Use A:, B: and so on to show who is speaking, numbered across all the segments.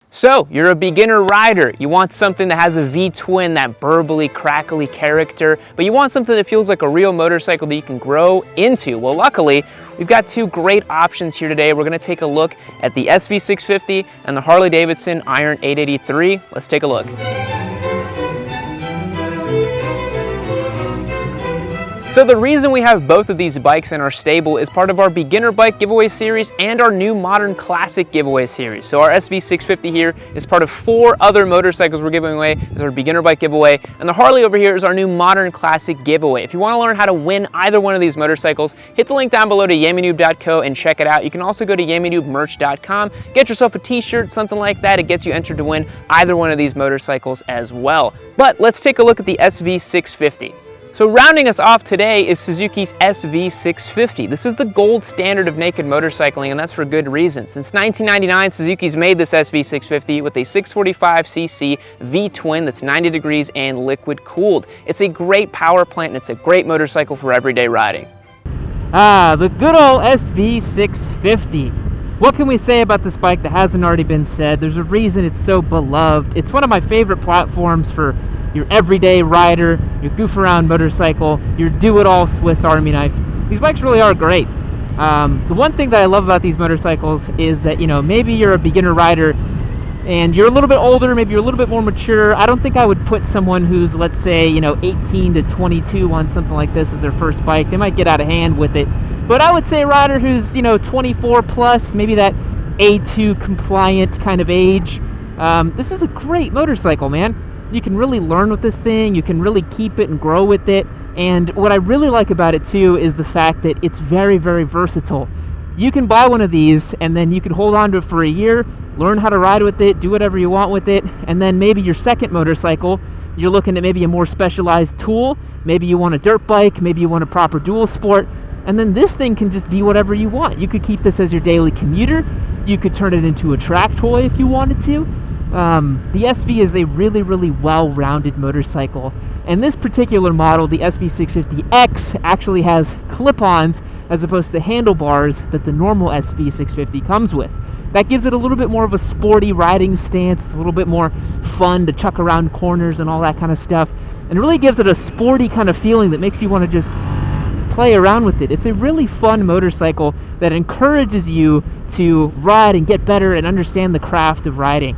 A: So, you're a beginner rider. You want something that has a V-twin, that burbly, crackly character, but you want something that feels like a real motorcycle that you can grow into. Well, luckily, we've got two great options here today. We're gonna take a look at the SV650 and the Harley-Davidson Iron 883. Let's take a look. So the reason we have both of these bikes in our stable is part of our beginner bike giveaway series and our new modern classic giveaway series. So our SV650 here is part of 4 other motorcycles we're giving away as our beginner bike giveaway, and the Harley over here is our new modern classic giveaway. If you want to learn how to win either one of these motorcycles, hit the link down below to yammynoob.co and check it out. You can also go to yammynoobmerch.com, get yourself a t-shirt, something like that. It gets you entered to win either one of these motorcycles as well. But let's take a look at the SV650. So rounding us off today is Suzuki's SV650. This is the gold standard of naked motorcycling, and that's for good reason. Since 1999, Suzuki's made this SV650 with a 645cc V-twin that's 90 degrees and liquid cooled. It's a great power plant and it's a great motorcycle for everyday riding.
B: The good old SV650. What can we say about this bike that hasn't already been said? There's a reason it's so beloved. It's one of my favorite platforms for your everyday rider, your goof around motorcycle, your do-it-all Swiss Army knife. These bikes really are great. The one thing that I love about these motorcycles is that, you know, maybe you're a beginner rider and you're a little bit older, maybe you're a little bit more mature. I don't think I would put someone who's, let's say, you know, 18 to 22 on something like this as their first bike. They might get out of hand with it. But I would say a rider who's, you know, 24 plus, maybe that A2 compliant kind of age. This is a great motorcycle, man. You can really learn with this thing, you can really keep it and grow with it, and what I really like about it too is the fact that it's very, very versatile. You can buy one of these and then you can hold on to it for a year, learn how to ride with it, do whatever you want with it, and then maybe your second motorcycle, you're looking at maybe a more specialized tool, maybe you want a dirt bike, maybe you want a proper dual sport, and then this thing can just be whatever you want. You could keep this as your daily commuter, you could turn it into a track toy if you wanted to. The SV is a really, really well-rounded motorcycle, and this particular model, the SV650X, actually has clip-ons as opposed to the handlebars that the normal SV650 comes with. That gives it a little bit more of a sporty riding stance, a little bit more fun to chuck around corners and all that kind of stuff, and it really gives it a sporty kind of feeling that makes you want to just play around with it. It's a really fun motorcycle that encourages you to ride and get better and understand the craft of riding.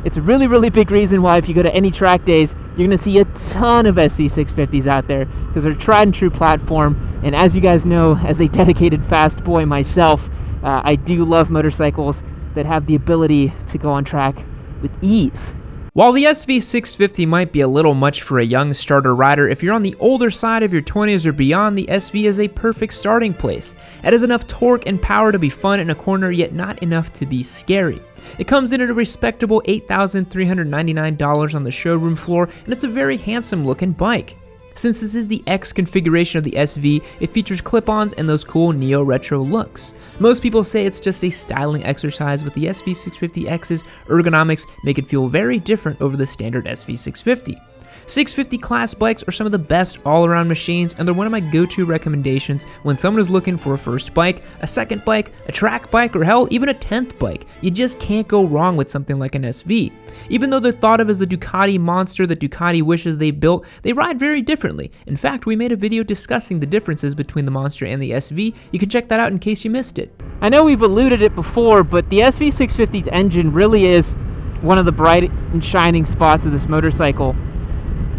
B: It's a really, really big reason why if you go to any track days, you're going to see a ton of SV650s out there because they're a tried and true platform. And as you guys know, as a dedicated fast boy myself, I do love motorcycles that have the ability to go on track with ease.
A: While the SV650 might be a little much for a young starter rider, if you're on the older side of your 20s or beyond, the SV is a perfect starting place. It has enough torque and power to be fun in a corner, yet not enough to be scary. It comes in at a respectable $8,399 on the showroom floor, and it's a very handsome looking bike. Since this is the X configuration of the SV, it features clip-ons and those cool neo-retro looks. Most people say it's just a styling exercise, but the SV650X's ergonomics make it feel very different over the standard SV650. 650 class bikes are some of the best all-around machines, and they're one of my go-to recommendations when someone is looking for a first bike, a second bike, a track bike, or hell, even a 10th bike. You just can't go wrong with something like an SV. Even though they're thought of as the Ducati monster that Ducati wishes they built, they ride very differently. In fact, we made a video discussing the differences between the monster and the SV. You can check that out in case you missed it.
B: I know we've alluded it before, but the SV650's engine really is one of the bright and shining spots of this motorcycle.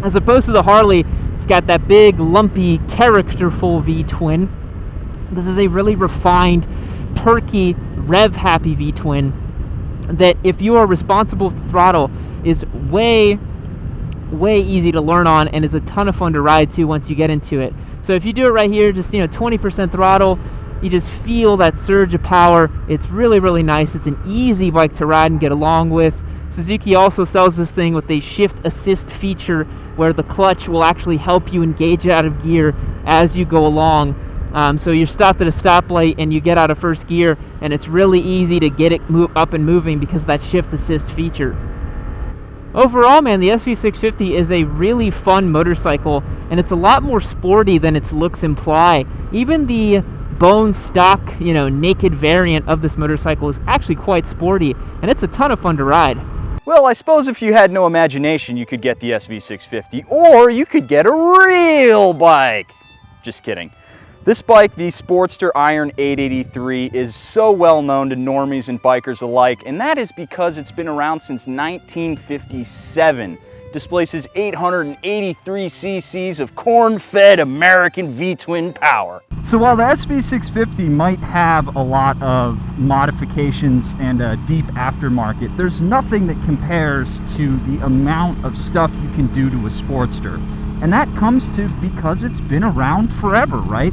B: As opposed to the Harley, it's got that big, lumpy, characterful V-twin. This is a really refined, perky, rev-happy V-twin that, if you are responsible with the throttle, is way easy to learn on, and it's a ton of fun to ride too once you get into it. So if you do it right here, just 20% throttle, you just feel that surge of power. It's really, really nice. It's an easy bike to ride and get along with. Suzuki also sells this thing with a shift assist feature where the clutch will actually help you engage out of gear as you go along. So you're stopped at a stoplight and you get out of first gear, and it's really easy to get it up and moving because of that shift assist feature. Overall, man, the SV650 is a really fun motorcycle, and it's a lot more sporty than its looks imply. Even the bone stock, naked variant of this motorcycle is actually quite sporty, and it's a ton of fun to ride.
C: Well, I suppose if you had no imagination, you could get the SV650, or you could get a real bike. Just kidding. This bike, the Sportster Iron 883, is so well known to normies and bikers alike, and that is because it's been around since 1957. Displaces 883 cc's of corn-fed American V-twin power.
D: So while the SV650 might have a lot of modifications and a deep aftermarket, there's nothing that compares to the amount of stuff you can do to a Sportster. And that comes to because it's been around forever, right?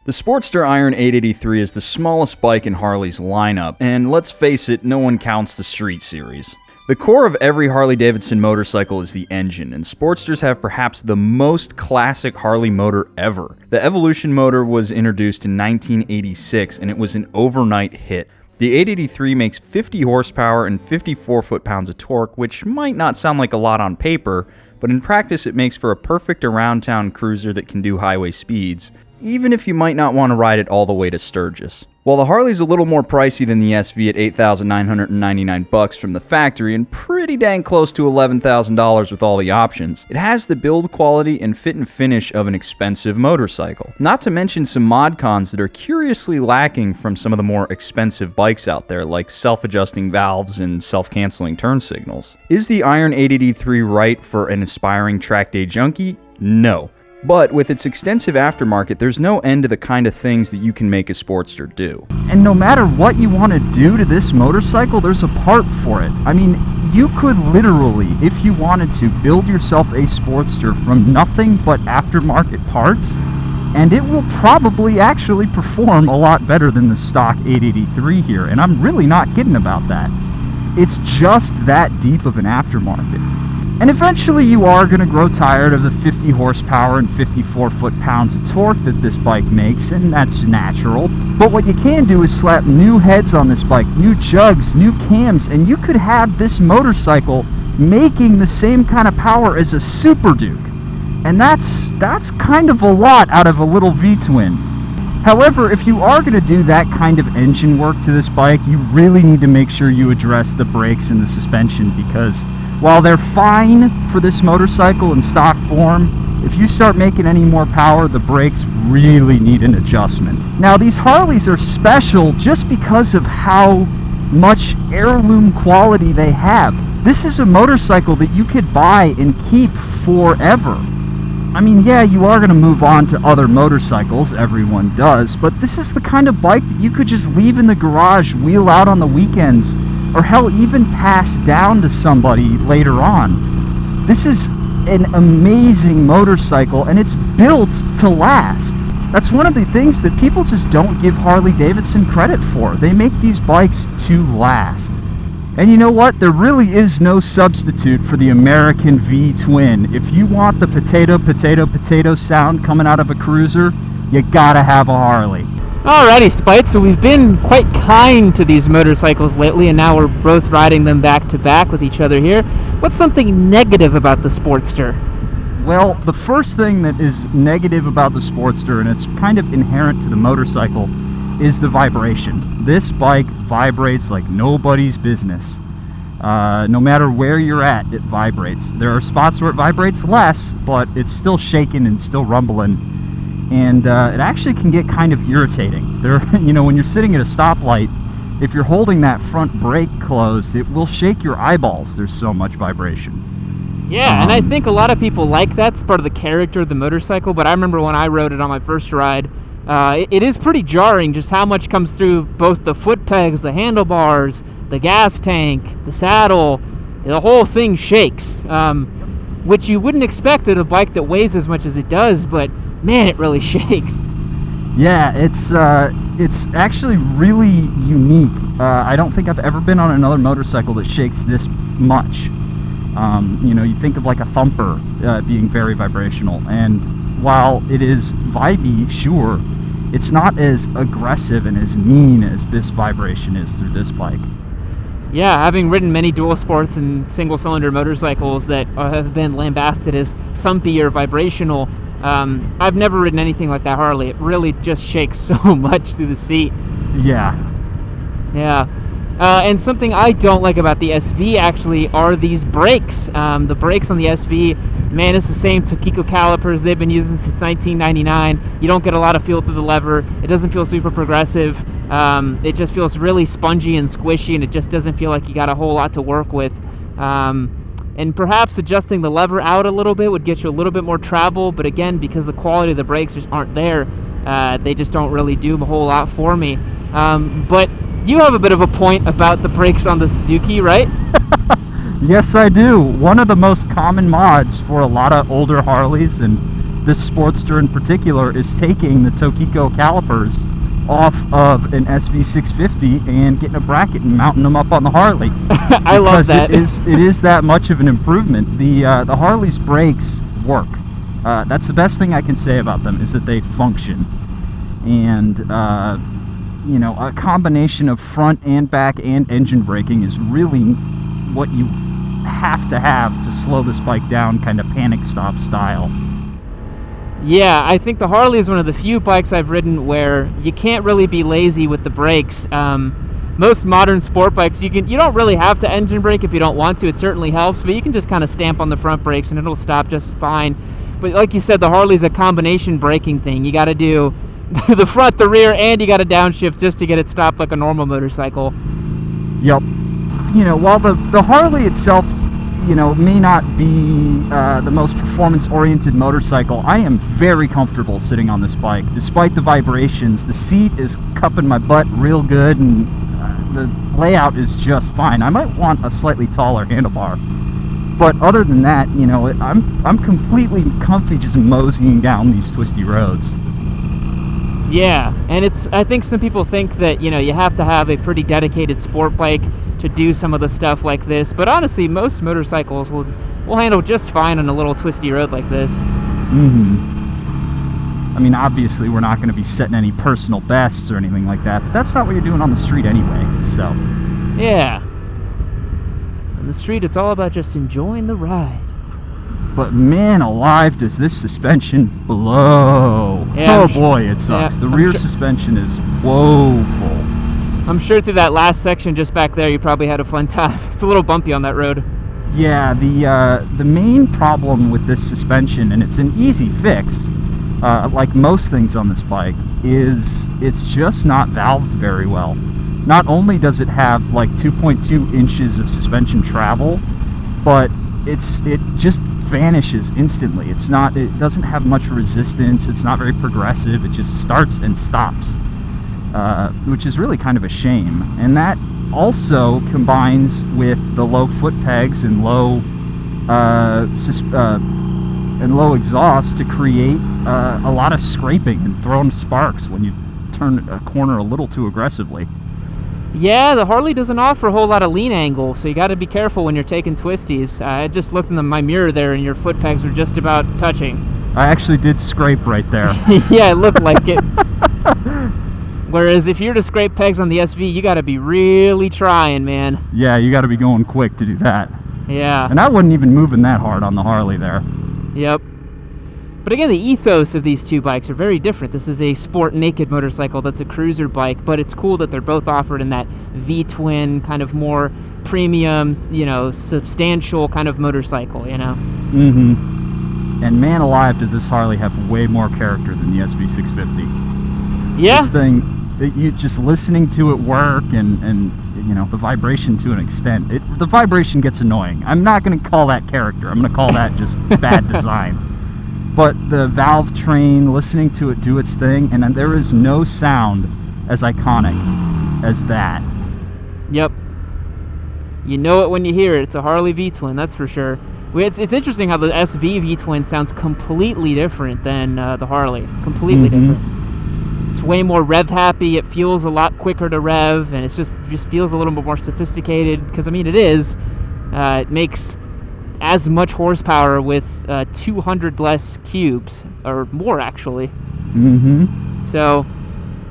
C: The Sportster Iron 883 is the smallest bike in Harley's lineup, and let's face it, no one counts the Street Series. The core of every Harley-Davidson motorcycle is the engine, and Sportsters have perhaps the most classic Harley motor ever. The Evolution motor was introduced in 1986, and it was an overnight hit. The 883 makes 50 horsepower and 54 foot-pounds of torque, which might not sound like a lot on paper, but in practice it makes for a perfect around-town cruiser that can do highway speeds, even if you might not want to ride it all the way to Sturgis. While the Harley's a little more pricey than the SV at $8,999 from the factory and pretty dang close to $11,000 with all the options, it has the build quality and fit and finish of an expensive motorcycle. Not to mention some mod cons that are curiously lacking from some of the more expensive bikes out there, like self-adjusting valves and self-canceling turn signals. Is the Iron 883 right for an aspiring track day junkie? No. But with its extensive aftermarket, there's no end to the kind of things that you can make a Sportster do.
D: And no matter what you want to do to this motorcycle, there's a part for it. I mean, you could literally, if you wanted to, build yourself a Sportster from nothing but aftermarket parts, and it will probably actually perform a lot better than the stock 883 here, and I'm really not kidding about that. It's just that deep of an aftermarket. And eventually you are going to grow tired of the 50 horsepower and 54 foot-pounds of torque that this bike makes, and that's natural. But what you can do is slap new heads on this bike, new jugs, new cams, and you could have this motorcycle making the same kind of power as a Super Duke. And that's kind of a lot out of a little V-twin. However, if you are going to do that kind of engine work to this bike, you really need to make sure you address the brakes and the suspension, because while they're fine for this motorcycle in stock form, if you start making any more power, the brakes really need an adjustment. Now, these Harleys are special just because of how much heirloom quality they have. This is a motorcycle that you could buy and keep forever. I mean, yeah, you are going to move on to other motorcycles, everyone does, but this is the kind of bike that you could just leave in the garage, wheel out on the weekends, or hell, even pass down to somebody later on. This is an amazing motorcycle, and it's built to last. That's one of the things that people just don't give Harley-Davidson credit for. They make these bikes to last. And you know what? There really is no substitute for the American V-twin. If you want the potato, potato, potato sound coming out of a cruiser, you gotta have a Harley.
B: Alrighty, Spite, so we've been quite kind to these motorcycles lately, and now we're both riding them back to back with each other here. What's something negative about the Sportster?
D: Well, the first thing that is negative about the Sportster, and it's kind of inherent to the motorcycle, is the vibration. This bike vibrates like nobody's business. No matter where you're at, it vibrates. There are spots where it vibrates less, but it's still shaking and still rumbling. And it actually can get kind of irritating. When you're sitting at a stoplight, if you're holding that front brake closed, it will shake your eyeballs. There's so much vibration.
B: Yeah, and I think a lot of people like that. It's part of the character of the motorcycle, but I remember when I rode it on my first ride, it is pretty jarring just how much comes through both the foot pegs, the handlebars, the gas tank, the saddle. The whole thing shakes, which you wouldn't expect at a bike that weighs as much as it does, but man, it really shakes.
D: Yeah, it's actually really unique. I don't think I've ever been on another motorcycle that shakes this much. You think of like a thumper being very vibrational, and while it is vibey, sure, it's not as aggressive and as mean as this vibration is through this bike.
B: Yeah, having ridden many dual sports and single-cylinder motorcycles that have been lambasted as thumpy or vibrational, I've never ridden anything like that Harley. It really just shakes so much through the seat.
D: Yeah.
B: Yeah. And something I don't like about the SV actually are these brakes. The brakes on the SV, man, it's the same Tokiko calipers they've been using since 1999. You don't get a lot of feel through the lever. It doesn't feel super progressive. It just feels really spongy and squishy, and it just doesn't feel like you got a whole lot to work with. And perhaps adjusting the lever out a little bit would get you a little bit more travel, but again, because the quality of the brakes just aren't there, they just don't really do a whole lot for me. But you have a bit of a point about the brakes on the Suzuki, right?
D: Yes, I do. One of the most common mods for a lot of older Harleys, and this Sportster in particular, is taking the Tokiko calipers off of an SV650 and getting a bracket and mounting them up on the Harley.
B: I love that.
D: It is that much of an improvement. The Harley's brakes work. That's the best thing I can say about them, is that they function. And you know, a combination of front and back and engine braking is really what you have to slow this bike down, kind of panic stop style.
B: Yeah, I think the Harley is one of the few bikes I've ridden where you can't really be lazy with the brakes. Most modern sport bikes, you don't really have to engine brake if you don't want to. It certainly helps, but you can just kind of stamp on the front brakes and it'll stop just fine. But like you said, the Harley's a combination braking thing. You got to do the front, the rear, and you got to downshift just to get it stopped like a normal motorcycle.
D: Yep. You know, while the Harley itself, you know, may not be the most performance-oriented motorcycle, I am very comfortable sitting on this bike. Despite the vibrations, the seat is cupping my butt real good, and the layout is just fine. I might want a slightly taller handlebar, but other than that, you know, I'm completely comfy just moseying down these twisty roads.
B: Yeah, and I think some people think that, you know, you have to have a pretty dedicated sport bike to do some of the stuff like this, but honestly, most motorcycles will handle just fine on a little twisty road like this.
D: I mean, obviously, we're not going to be setting any personal bests or anything like that, but that's not what you're doing on the street anyway, so.
B: Yeah. On the street, it's all about just enjoying the ride.
D: But man alive, does this suspension blow.
B: Yeah,
D: oh boy, it sucks.
B: Yeah,
D: the rear suspension is woeful.
B: I'm sure through that last section just back there, you probably had a fun time. It's a little bumpy on that road.
D: Yeah, the main problem with this suspension, and it's an easy fix, like most things on this bike, is it's just not valved very well. Not only does it have like 2.2 inches of suspension travel, but it just vanishes instantly. It doesn't have much resistance. It's not very progressive. It just starts and stops, which is really kind of a shame. And that also combines with the low foot pegs and low exhaust to create a lot of scraping and throwing sparks when you turn a corner a little too aggressively.
B: Yeah, the Harley doesn't offer a whole lot of lean angle, so you got to be careful when you're taking twisties. I just looked in my mirror there, and your foot pegs were just about touching.
D: I actually did scrape right there.
B: Yeah, it looked like it. Whereas if you're to scrape pegs on the SV, you got to be really trying, man.
D: Yeah, you got to be going quick to do that.
B: Yeah.
D: And I wasn't even moving that hard on the Harley there.
B: Yep. But again, the ethos of these two bikes are very different. This is a sport naked motorcycle that's a cruiser bike, but it's cool that they're both offered in that V-twin kind of more premium, you know, substantial kind of motorcycle, you know?
D: Mm-hmm. And man alive, does this Harley have way more character than the SV650.
B: Yeah.
D: This thing, you just listening to it work and you know, the vibration to an extent, the vibration gets annoying. I'm not going to call that character. I'm going to call that just bad design. But the valve train, listening to it do its thing, and then there is no sound as iconic as that.
B: Yep. You know it when you hear it. It's a Harley V-twin, that's for sure. It's interesting how the SV V-twin sounds completely different than the Harley. Completely different. It's way more rev happy. It feels a lot quicker to rev, and it just feels a little bit more sophisticated. Because I mean, it is. It makes as much horsepower with 200 less cubes, or more actually.
D: Mm-hmm.
B: So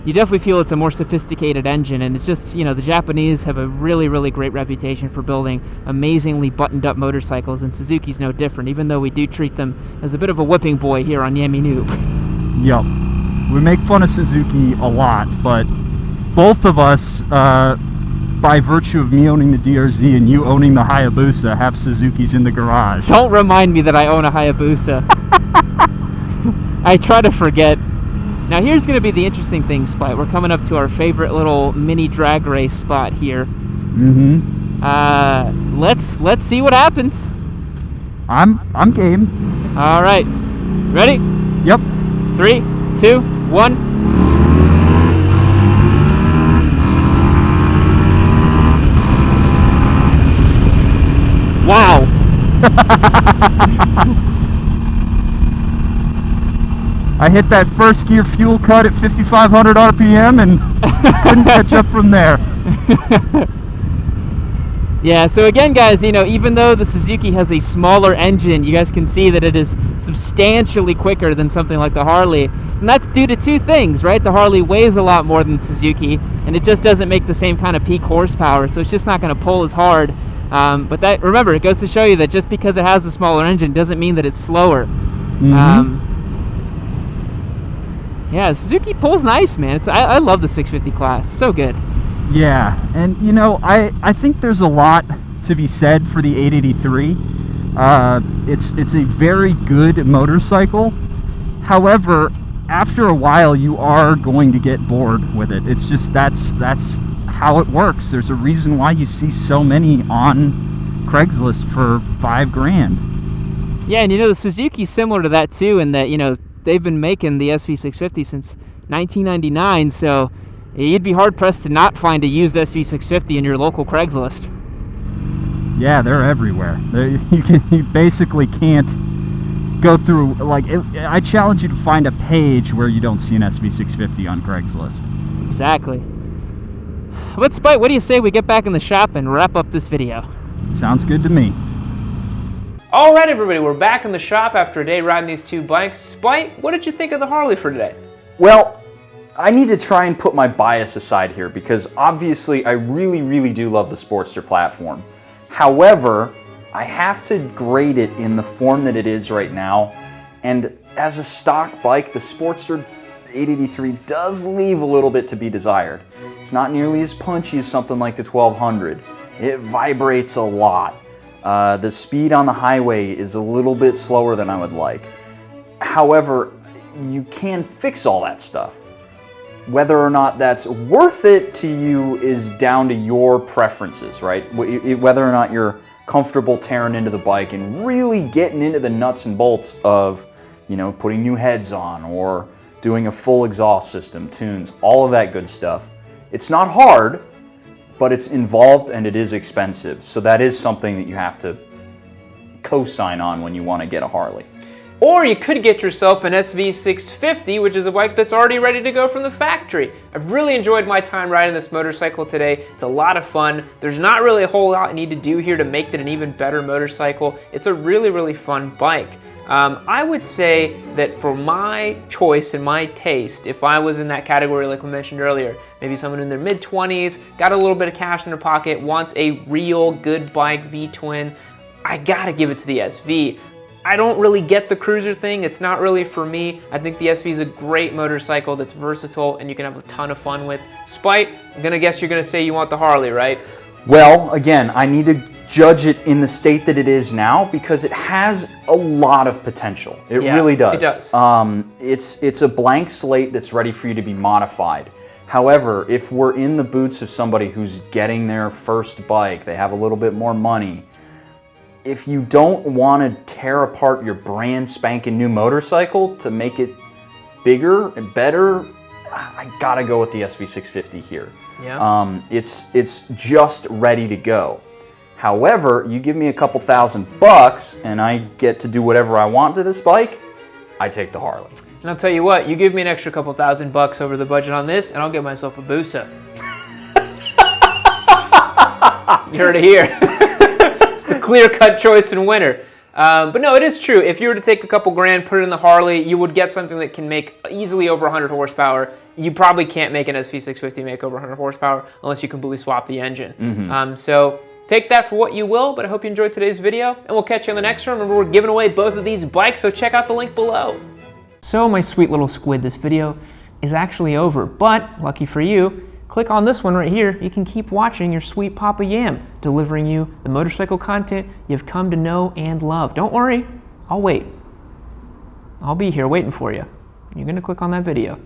B: you definitely feel it's a more sophisticated engine, and it's just, you know, the Japanese have a really, really great reputation for building amazingly buttoned up motorcycles, and Suzuki's no different, even though we do treat them as a bit of a whipping boy here on Yami Noob.
D: Yep. We make fun of Suzuki a lot, but both of us, by virtue of me owning the DRZ and you owning the Hayabusa, have Suzukis in the garage.
B: Don't remind me that I own a Hayabusa. I try to forget. Now here's going to be the interesting thing, Spite. We're coming up to our favorite little mini drag race spot here.
D: Mm-hmm.
B: Let's see what happens.
D: I'm game.
B: All right. Ready?
D: Yep.
B: 3, 2, 1. Wow.
D: I hit that first gear fuel cut at 5,500 RPM and couldn't catch up from there.
B: Yeah, so again, guys, you know, even though the Suzuki has a smaller engine, you guys can see that it is substantially quicker than something like the Harley. And that's due to two things, right? The Harley weighs a lot more than the Suzuki, and it just doesn't make the same kind of peak horsepower, so it's just not going to pull as hard. But that, remember, it goes to show you that just because it has a smaller engine doesn't mean that it's slower.
D: Mm-hmm.
B: Yeah, Suzuki pulls nice, man. I love the 650 class. So good.
D: Yeah, and you know, I think there's a lot to be said for the 883. It's a very good motorcycle. However, after a while, you are going to get bored with it. It's just that's how it works. There's a reason why you see so many on Craigslist for $5,000.
B: Yeah, and you know, the Suzuki's similar to that too, in that, you know, they've been making the SV650 since 1999, so you'd be hard-pressed to not find a used SV650 in your local Craigslist.
D: Yeah, they're everywhere. You basically can't go through, like, I challenge you to find a page where you don't see an SV650 on Craigslist.
B: Exactly. But Spite, what do you say we get back in the shop and wrap up this video?
D: Sounds good to me.
A: All right, everybody, we're back in the shop after a day riding these two bikes. Spite, what did you think of the Harley for today?
C: Well, I need to try and put my bias aside here because obviously I really, really do love the Sportster platform. However, I have to grade it in the form that it is right now, and as a stock bike, the Sportster 883 does leave a little bit to be desired. It's not nearly as punchy as something like the 1200. It vibrates a lot. The speed on the highway is a little bit slower than I would like. However, you can fix all that stuff. Whether or not that's worth it to you is down to your preferences, right? Whether or not you're comfortable tearing into the bike and really getting into the nuts and bolts of, you know, putting new heads on or doing a full exhaust system, tunes, all of that good stuff. It's not hard, but it's involved and it is expensive. So that is something that you have to co-sign on when you want to get a Harley.
A: Or you could get yourself an SV650, which is a bike that's already ready to go from the factory. I've really enjoyed my time riding this motorcycle today. It's a lot of fun. There's not really a whole lot I need to do here to make it an even better motorcycle. It's a really, really fun bike. I would say that for my choice and my taste, if I was in that category like we mentioned earlier, maybe someone in their mid-20s, got a little bit of cash in their pocket, wants a real good bike V-twin, I gotta give it to the SV. I don't really get the cruiser thing. It's not really for me. I think the SV is a great motorcycle that's versatile and you can have a ton of fun with. Spite, I'm gonna guess you're gonna say you want the Harley, right?
C: Well, again, I need to judge it in the state that it is now because it has a lot of potential. It really does.
A: It does.
C: It's a blank slate that's ready for you to be modified. However, if we're in the boots of somebody who's getting their first bike, they have a little bit more money, if you don't want to tear apart your brand spanking new motorcycle to make it bigger and better, I gotta go with the SV650 here.
A: Yeah.
C: It's just ready to go. However, you give me a couple $1,000 and I get to do whatever I want to this bike, I take the Harley.
A: And I'll tell you what, you give me an extra couple $1,000 over the budget on this and I'll get myself a Busa. You heard it here. It's the clear-cut choice and winner. But no, it is true. If you were to take a couple grand, put it in the Harley, you would get something that can make easily over 100 horsepower you probably can't make an SV650 make over 100 horsepower unless you completely swap the engine. So take that for what you will, but I hope you enjoyed today's video, and we'll catch you on the next one. Remember, we're giving away both of these bikes, so check out the link below. So my sweet little squid, this video is actually over, but lucky for you, click on this one right here. You can keep watching your sweet Papa Yam, delivering you the motorcycle content you've come to know and love. Don't worry, I'll wait. I'll be here waiting for you. You're gonna click on that video.